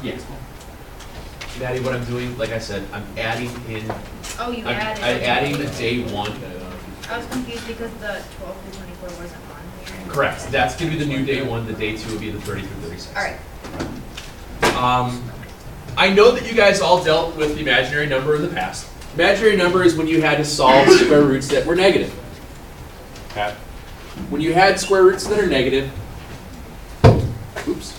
Yes. Maddie, what I'm doing, like I said, I'm adding in. Oh, you I'm added. adding the day one. I was confused because the 12 to 24 wasn't on here. Correct. That's gonna be the new day one. The day two will be the 30 through 36. All right. I know that you guys all dealt with the imaginary number in the past. Imaginary number is when you had to solve square roots that were negative. Okay. When you had square roots that are negative, oops.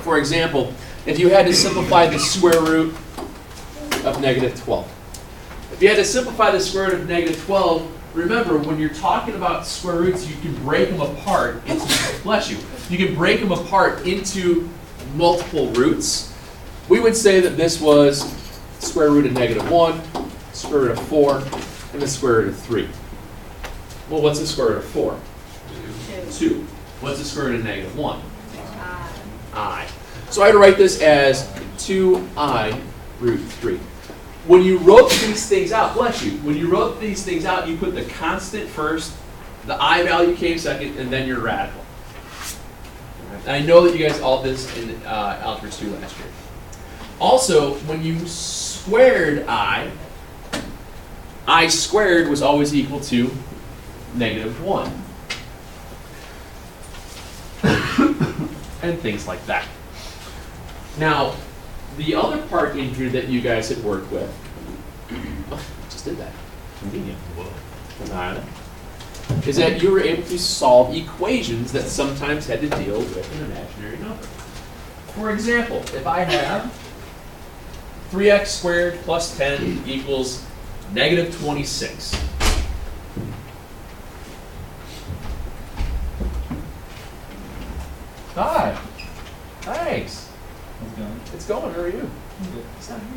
For example, if you had to simplify the square root of negative 12. If you had to simplify the square root of negative 12, remember, when you're talking about square roots, you can break them apart into, bless you, you can break them apart into multiple roots. We would say that this was square root of negative 1, square root of 4, and the square root of 3. Well, what's the square root of 4? 2. What's the square root of negative 1? I. So I'd write this as 2I root 3. When you wrote these things out, bless you, when you wrote these things out, you put the constant first, the I value came second, and then your radical. And I know that you guys all did this in Algebra 2 last year. Also, when you squared I squared was always equal to negative 1. And things like that. Now, the other part in here that you guys had worked with, just did that, convenient, is that you were able to solve equations that sometimes had to deal with an imaginary number. For example, if I have 3x squared plus 10 equals negative 26. Hi. Thanks. How's it going? It's going. How are you? Good. It's not here.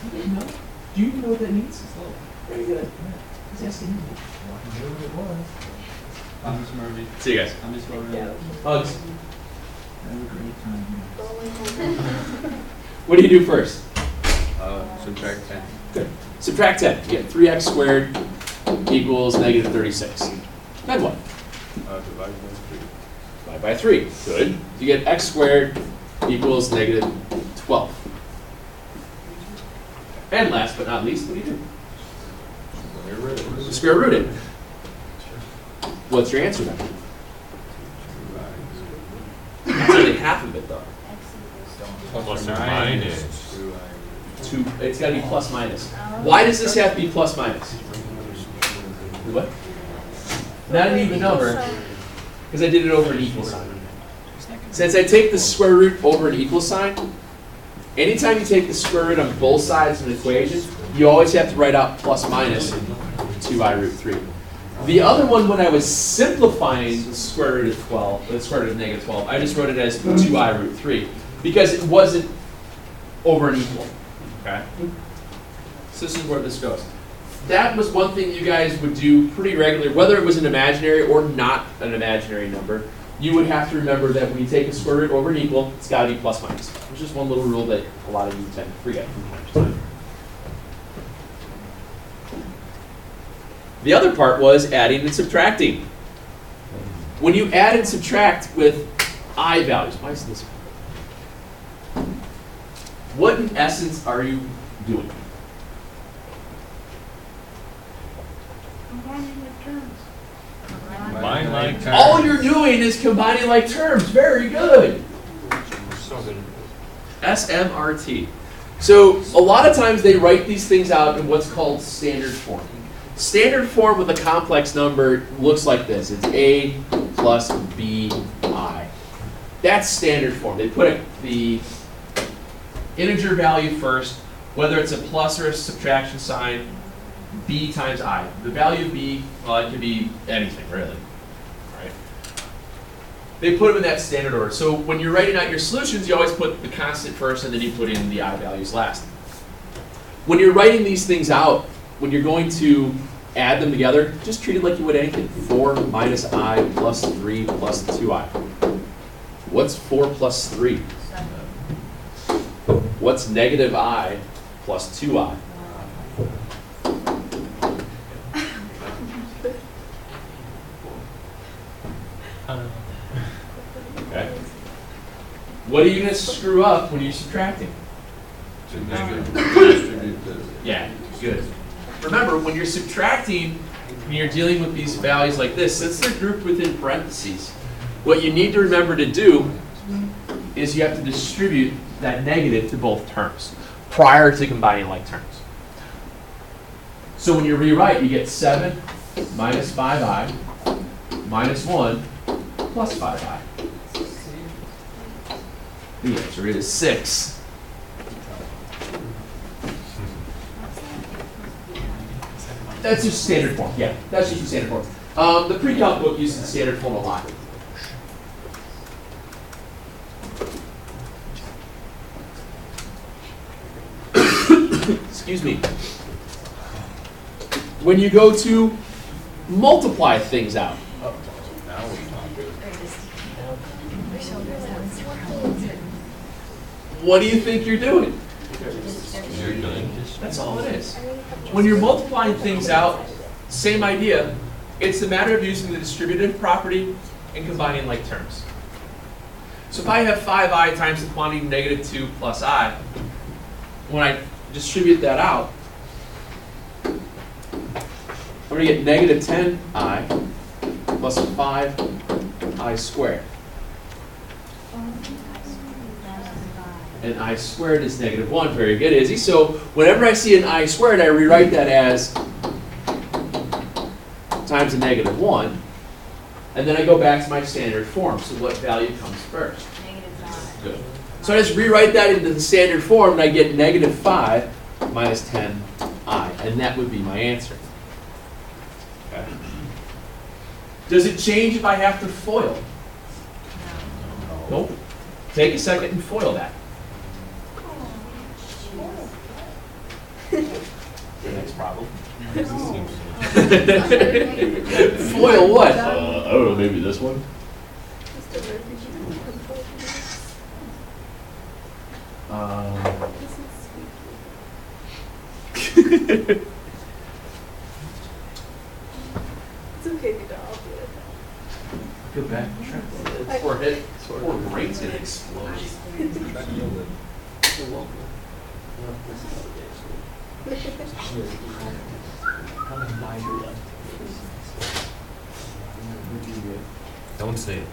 You didn't know? Do you even know what that means? Very good. He's asking you. I'm Miss Murphy. See you guys. I'm Miss Murphy. Hugs. Have a great time here. What do you do first? Subtract 10. Good. Subtract 10. You get 3x squared equals negative 36. Then what? Divide Divide by 3. Good. You get x squared equals negative 12. And last but not least, what do you do? Square root it. What's your answer then? It's only half of it though. Plus or minus. 2. It's got to be plus minus. Why does this have to be plus minus? What? Not an even number, because I did it over an equal sign. Since I take the square root over an equal sign, anytime you take the square root on both sides of an equation, you always have to write out plus minus 2I root 3. The other one, when I was simplifying the square root of 12, the square root of negative 12, I just wrote it as 2I root 3, because it wasn't over an equal. Okay? So this is where this goes. That was one thing you guys would do pretty regularly, whether it was an imaginary or not an imaginary number. You would have to remember that when you take a square root over an equal, it's got to be plus minus. It's just one little rule that a lot of you tend to forget from time to time. The other part was adding and subtracting. When you add and subtract with I values, why is this? What in essence are you doing? Combine like terms. All you're doing is combining like terms. Very good. So good. SMRT. So a lot of times they write these things out in what's called standard form. Standard form with a complex number looks like this. It's A plus BI. That's standard form. They put the integer value first, whether it's a plus or a subtraction sign, B times I. The value of B, well, it could be anything, really. Right? They put them in that standard order. So when you're writing out your solutions, you always put the constant first, and then you put in the I values last. When you're writing these things out, when you're going to add them together, just treat it like you would anything. 4 minus I plus 3 plus 2I. What's 4 plus 3? What's negative I plus 2I? What are you going to screw up when you're subtracting? To negative, distribute this. Yeah, good. Remember, when you're subtracting, when you're dealing with these values like this, since they're grouped within parentheses, what you need to remember to do is you have to distribute that negative to both terms prior to combining like terms. So when you rewrite, you get 7 minus 5i minus 1 plus 5i. The answer is 6. That's just standard form. Yeah, that's just the standard form. The pre-calc book uses the standard form a lot. Excuse me. When you go to multiply things out, Now we talk. what do you think you're doing? You're doing this. That's all it is. When you're multiplying things out, same idea. It's a matter of using the distributive property and combining like terms. So if I have 5i times the quantity negative 2 plus I, when I distribute that out, I'm going to get negative 10i plus 5i squared. And I squared is negative 1. Very good, Izzy. So whenever I see an I squared, I rewrite that as times a negative 1. And then I go back to my standard form. So what value comes first? Negative 5. Good. So I just rewrite that into the standard form, and I get negative 5 minus 10i. And that would be my answer. Okay. Does it change if I have to FOIL? Nope. Take a second and FOIL that. The next problem. FOIL what? I don't know, maybe this one? It's okay if you don't. I'll do it. Go back and try. Poor brain's gonna explode. Don't say it.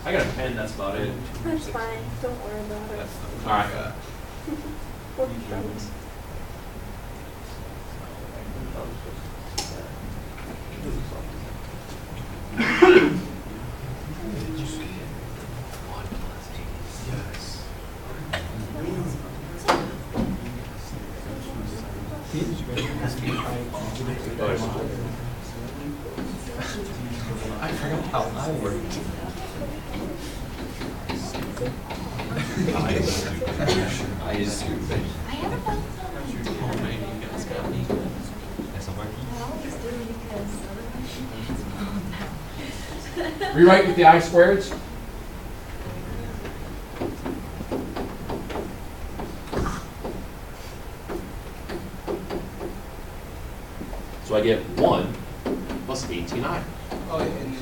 I got a pen, that's about it. That's fine. Don't worry about it. Alright. We're friends. I forgot how I worked. I is stupid. I have a fun Rewrite with the I squareds. So I get 1 plus 18i. Oh, and you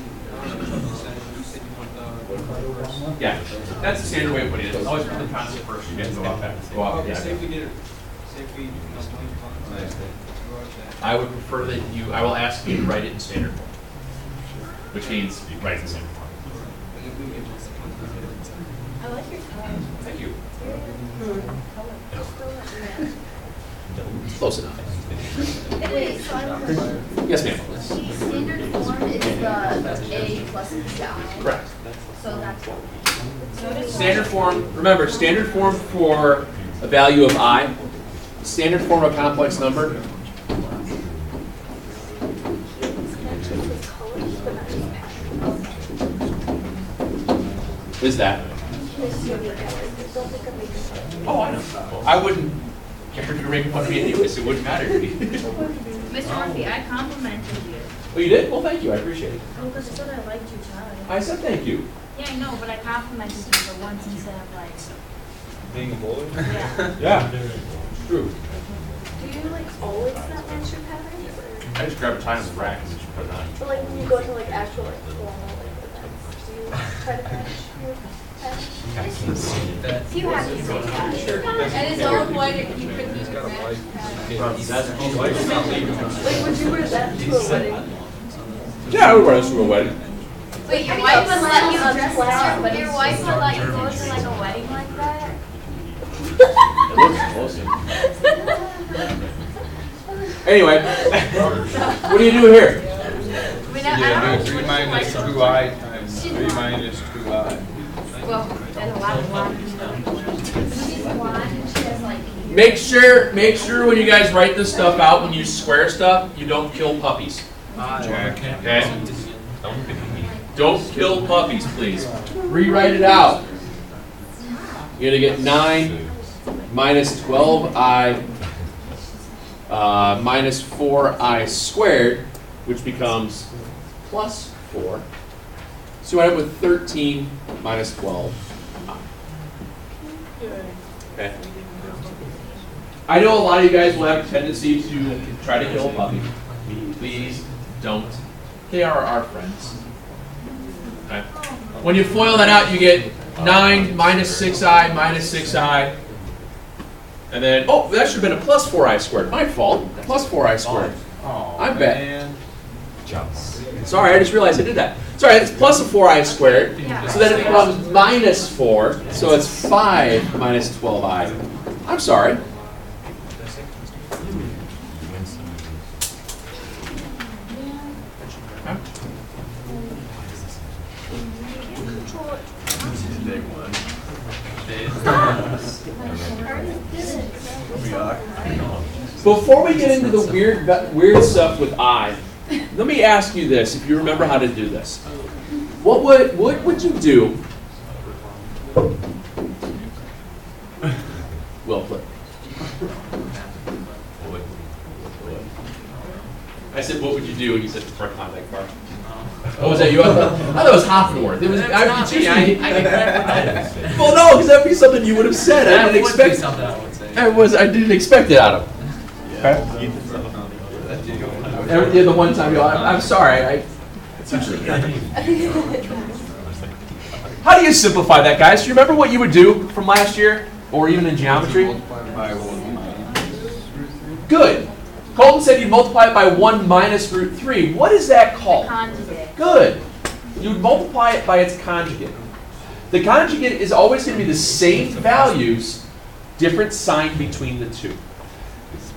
said you want the. Yeah, that's the standard way of putting it. Always put the constant first. You get to go up. Go up. Okay, say Yeah. if we did it, say if we, I would prefer that you. I will ask you to write it in standard form, which means you write it in standard form. I like your color. Thank you. Color. Close enough. Wait, so I'm Yes, ma'am. the standard form is the A plus the I. Correct. So that's Standard form. Remember, standard form for a value of I. Standard form of a complex number. Is that? Oh, I know. I wouldn't care if you were making fun of me anyways. It wouldn't matter to me. Mr. Murphy, I complimented you. Oh, you did? Well, thank you. I appreciate it. Oh, because I said I liked your child. I said thank you. Yeah, I know, but I complimented you for once instead of like, Being a boy? yeah. Yeah. True. Do you like always not match your patterns? Or, I just grabbed a tie on the rack and just put it on. but like when you go to like actual like formal like events, do you try to match your pattern? I can't see it. If you have to say that. And his own wedding, you couldn't even match that. Like, would you wear that to a wedding? Yeah, I would wear this to a wedding. Wait, your I wife mean, would like, let you unpleasant, dress but your it's wife just would let you go to like a wedding like that? It looks awesome. Anyway, what do you do here? I mean, I Yeah, don't do know. 3 minus 2i times 3 minus 2i. Well, then a lot of She's blonde and she has like. Make sure when you guys write this stuff out, when you square stuff, you don't kill puppies. Jack. Okay? Don't pick me. Don't kill puppies, please. Rewrite it out. You're gonna get 9 minus 12i minus 4i squared, which becomes plus 4. So you end up with 13 minus 12. Okay. I know a lot of you guys will have a tendency to try to kill a puppy. Please don't. They are our friends. Okay. When you FOIL that out, you get 9 minus 6i minus 6i. And then, oh, that should have been a plus 4i squared. My fault. Plus 4i squared. Oh, I bet. man. Sorry, I just realized I did that. Sorry, it's plus a 4i squared. So then it becomes minus 4. So it's 5 minus 12i. I'm sorry. Before we get into the weird stuff with I, let me ask you this, if you remember how to do this. What would you do? Well put. I said, what would you do? And you said, front contact bar. What was that? You? I thought it was Hoffenworth. It was. Well, no, because that'd be something you would have said. I didn't expect. Something I would say. I didn't expect it out of him. Okay. Yeah, the one time. I'm sorry. How do you simplify that, guys? Do you remember what you would do from last year, or even in geometry? Multiply by 1 minus root 3. Good. Colton said you'd multiply it by 1 minus root 3. What is that called? conjugate. Good. You'd multiply it by its conjugate. The conjugate is always going to be the same values, different sign between the two.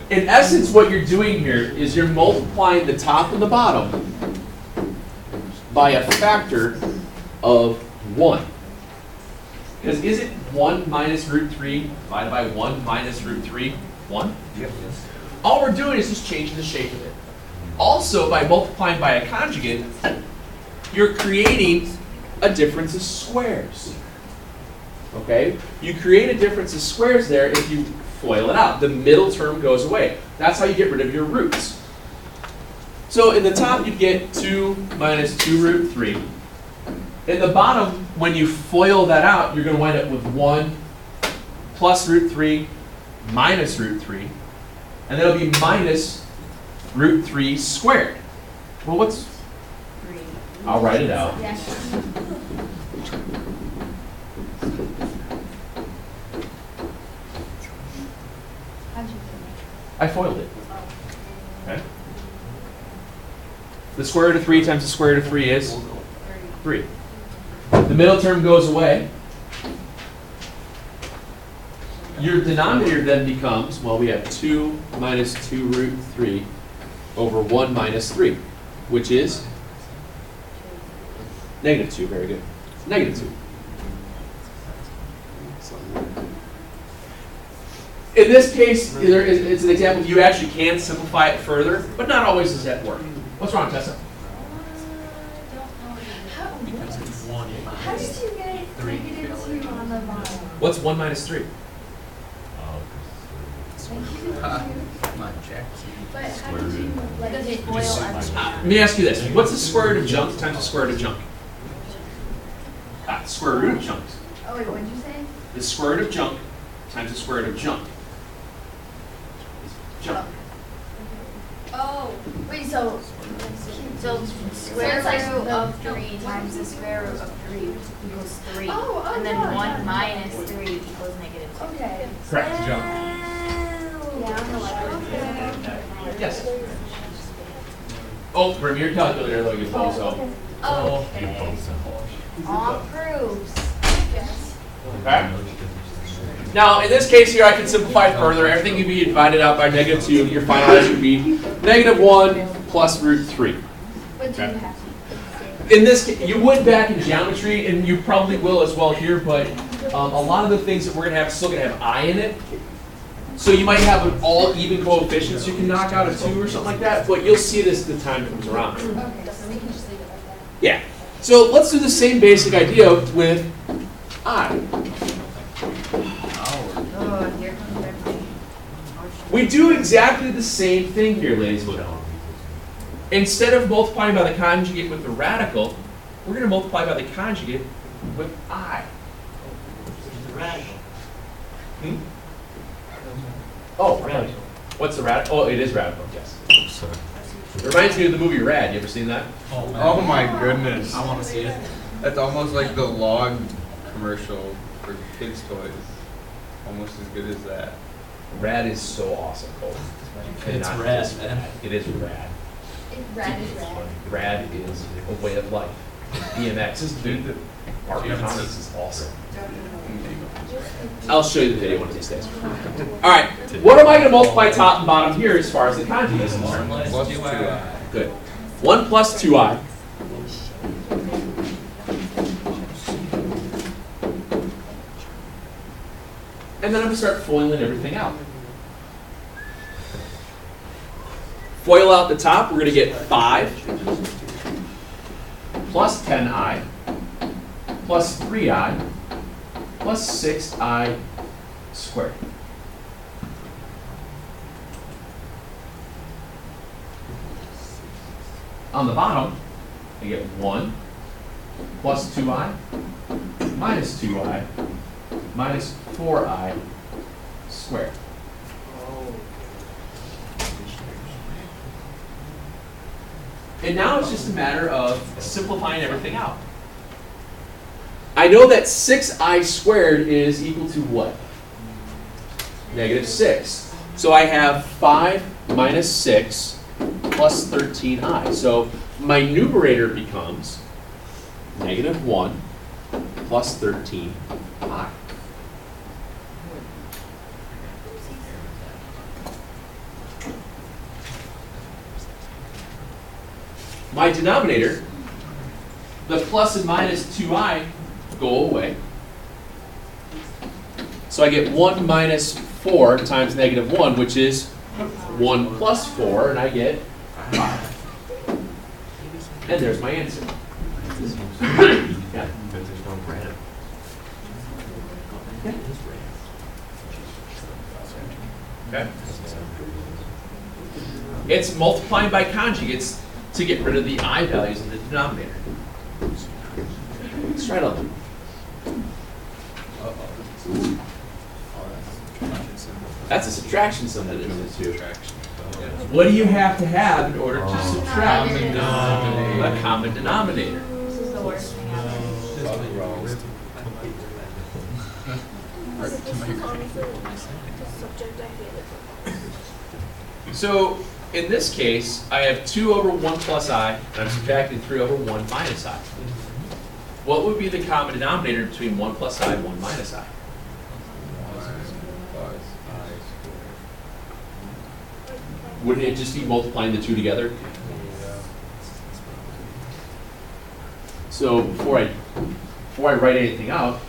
In essence, what you're doing here is you're multiplying the top and the bottom by a factor of 1. Because isn't 1 minus root 3 divided by 1 minus root 3 1? Yep. All we're doing is just changing the shape of it. Also, by multiplying by a conjugate, you're creating a difference of squares. Okay? You create a difference of squares there if you FOIL it out. The middle term goes away. That's how you get rid of your roots. So in the top, you get 2 minus 2 root 3. In the bottom, when you FOIL that out, you're going to wind up with 1 plus root 3 minus root 3. And that'll be minus root 3 squared. Well, what's... 3. I'll write it out. Yeah. I FOILed it. Okay. The square root of 3 times the square root of 3 is 3. The middle term goes away. Your denominator then becomes, well, we have 2 minus 2 root 3 over 1 minus 3, which is negative 2. Very good. Negative 2. In this case, it's an example you actually can simplify it further, but not always does that work. What's wrong, Tessa? Because it's 1 How did you get negative 2 on the bottom? What's 1 minus 3? Come on, Jack. But how did you like Because it it boil boils everything? Let me ask you this. What's the square root of junk times the square root of junk? The square root of junk. Oh wait, what did you say? The square root of junk times the square root of junk. Junk. Oh, wait, so So Square it's like root the- of 3 times the square root of 3 equals 3. Oh, And then yeah. 1 minus 3 equals negative 2. Okay. Correct. Yeah, I don't know why. Yes. Oh, bring your calculator, look at those. Okay. All proofs. Okay. Now, in this case here, I can simplify it further. Everything can be divided out by negative 2. Your final answer would be negative 1 plus root 3. But do you Okay. have to? In this, you would back in geometry, and you probably will as well here, but a lot of the things that we're going to have still going to have I in it. So you might have an all even coefficients you can knock out a 2 or something like that, but you'll see this the time it comes around. Okay, so we can just leave it like that. Yeah. So let's do the same basic idea with I. Oh, here comes everything. We do exactly the same thing here, ladies and gentlemen. Instead of multiplying by the conjugate with the radical, we're going to multiply by the conjugate with I. Hmm? Oh, radical. What's the radical? Oh, it is radical, yes. It reminds me of the movie Rad. You ever seen that? Oh my goodness. I want to see it. That's almost like the log commercial for kids' toys. Almost as good as that. Rad is so awesome, Cole. You It's cannot rad, diss man. Rad. It is rad. Rad is rad. Rad is a way of life. BMX is dude. Art Comics is awesome. I'll show you the video one of these days. All right, what am I going to multiply top and bottom here as far as the conjugate is concerned? Plus 2i. Good. 1 plus 2i. And then I'm going to start foiling everything out. Foil out the top, we're going to get 5 plus 10i plus 3i plus 6i squared. On the bottom, I get 1 plus 2i minus 2i minus 4i squared. And now it's just a matter of simplifying everything out. I know that 6i squared is equal to what? Negative 6. So I have 5 minus 6 plus 13i. So my numerator becomes negative 1 plus 13i. My denominator, the plus and minus 2i go away. So I get 1 minus 4 times negative 1, which is 1 plus 4, and I get 5. And there's my answer. Yeah. Okay. It's multiplying by conjugates to get rid of the I values in the denominator. Let's try it on. That's a subtraction symbol, isn't it, too? What do you have to have in order to subtract? A common denominator. This is the worst thing ever. Honestly, the subject I hated. So, in this case, I have 2 over 1 plus I, and I'm subtracting 3 over 1 minus I. What would be the common denominator between 1 plus I and 1 minus I? Wouldn't it just be multiplying the two together? So before I write anything out,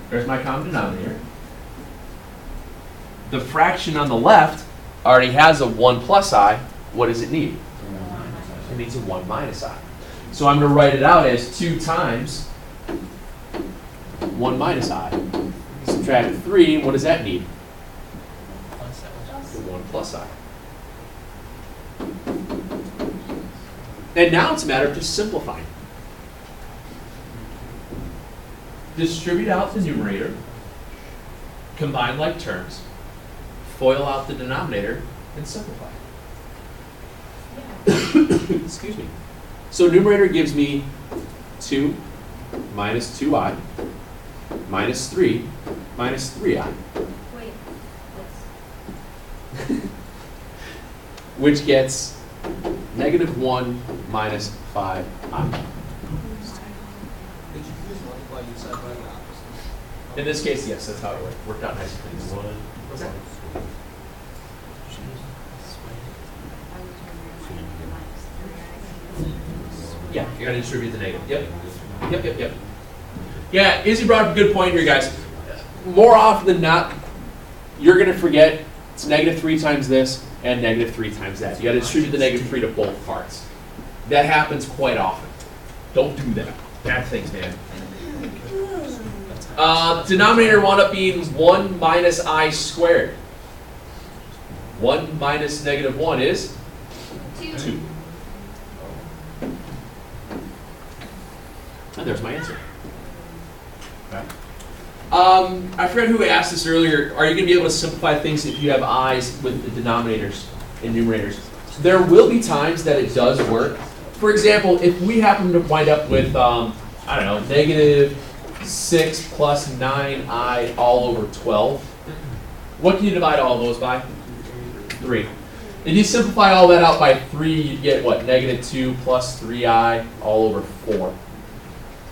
there's my common denominator. The fraction on the left already has a 1 plus I. What does it need? It needs a 1 minus I. So I'm going to write it out as 2 times 1 minus I. Subtract 3, what does that need? The 1 plus I. And now it's a matter of just simplifying. Distribute out the numerator, combine like terms, FOIL out the denominator, and simplify. Excuse me. So numerator gives me 2 minus 2i minus 3 minus 3i, Wait, which gets -1 minus 5i. Did you just multiply each side by the opposite? In this case, yes, that's how it worked out nicely. What's that? Yeah, you're gonna distribute the negative. Yep. Yeah, Izzy brought up a good point here, guys. More often than not, you're gonna forget it's -3 times this and -3 times that. You gotta distribute the -3 to both parts. That happens quite often. Don't do that. Bad things, man. Denominator wound up being 1 minus I squared. 1 minus -1 is 2. And there's my answer. Okay. I forgot who asked this earlier. Are you going to be able to simplify things if you have i's with the denominators and numerators? There will be times that it does work. For example, if we happen to wind up with, I don't know, -6 plus 9i all over 12, what can you divide all those by? 3. If you simplify all that out by 3, you get what? -2 plus 3i all over 4.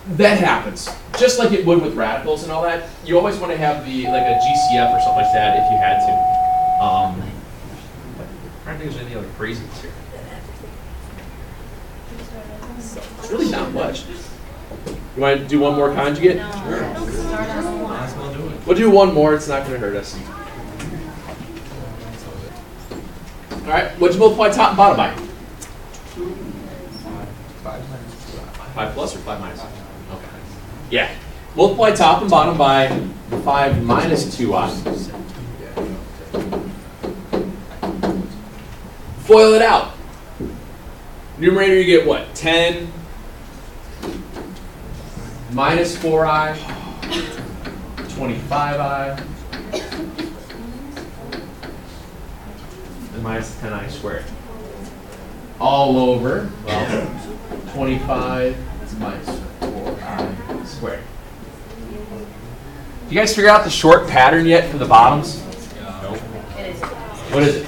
That happens. Just like it would with radicals and all that. You always want to have like a GCF or something like that if you had to. I don't think there's any other craziness here. It's really not much. You want to do one more conjugate? We'll do one more. It's not going to hurt us. All right. What'd you multiply top and bottom by? 5 plus or 5 minus? Okay. Yeah. Multiply top and bottom by 5 minus 2i. FOIL it out. Numerator, you get what? 10 minus 4i, 25i, and minus 10i squared. All over, well, 25 minus 4i squared. Do you guys figure out the short pattern yet for the bottoms? Nope. What is it?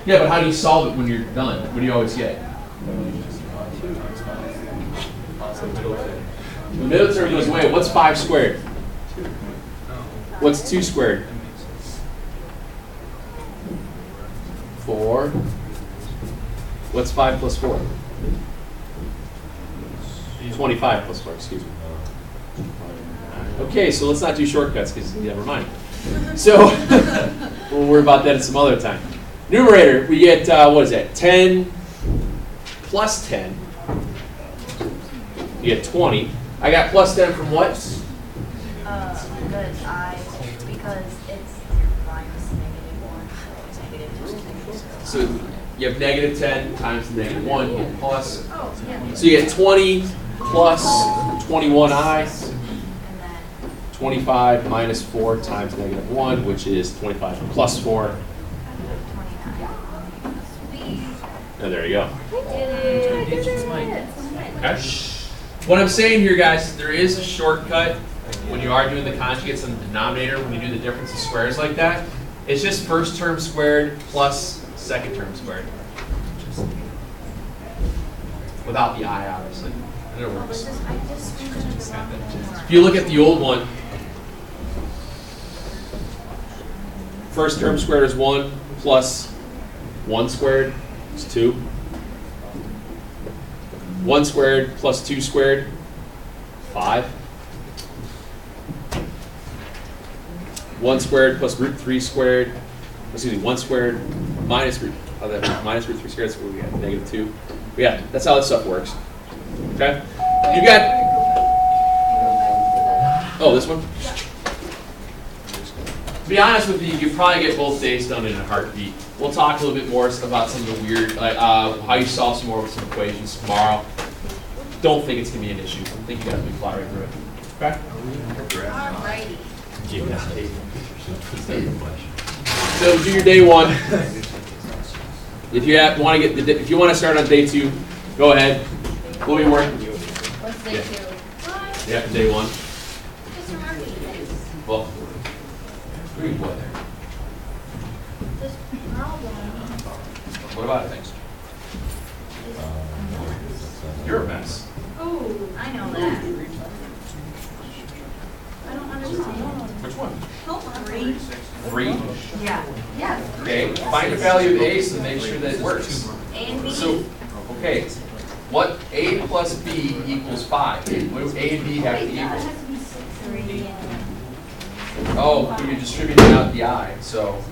Yeah, but how do you solve it when you're done? What do you always get? The middle term goes away. What's 5 squared? What's 2 squared? 4. What's 5 plus 4? 25 plus 4, excuse me. Okay, so let's not do shortcuts because never mind. So we'll worry about that at some other time. Numerator, we get, what is that? 10 plus 10. You get 20. I got plus 10 from what? Because it's minus -1, so it's -2. So you have -10 times -1, you get plus. Oh, yeah. So you get 20 plus 21i, And then 25 minus 4 times -1, which is 25 plus 4. 29. And there you go. Okay. Okay. What I'm saying here, guys, there is a shortcut when you are doing the conjugates on the denominator, when you do the difference of squares like that. It's just first term squared plus second term squared. Without the I, obviously. And it works. If you look at the old one, first term squared is 1 plus 1 squared is 2. 1 squared plus 2 squared, 5. 1 squared plus root 3 squared, excuse me, 1 squared minus root, minus root 3 squared, so we got -2. But yeah, that's how this stuff works. Okay? You got, oh, this one? To be honest with you, you probably get both days done in a heartbeat. We'll talk a little bit more about some of the weird, how you solve some more with some equations tomorrow. Don't think it's going to be an issue. I think you guys will be flying through it. Okay? Alrighty. So do your day 1. If you want to get if you want to start on day 2, go ahead. We'll be working with you. What's day Yeah. 2? What? Yeah, day 1. Just your marketing things. Well, read what there. This problem What about it? Thanks. You're a mess. Oh, I know that. I don't understand. Which one? Three. 3. Yeah. Yeah. Okay. Find the value of A so make sure that it works. A and B. So, okay. What A plus B equals 5? What do A and B have to Wait, that equal? has to be 6. 3. Oh, you're distributing out the I. So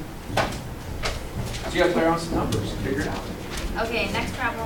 you got to play around with some numbers and figure it out. Okay, next problem.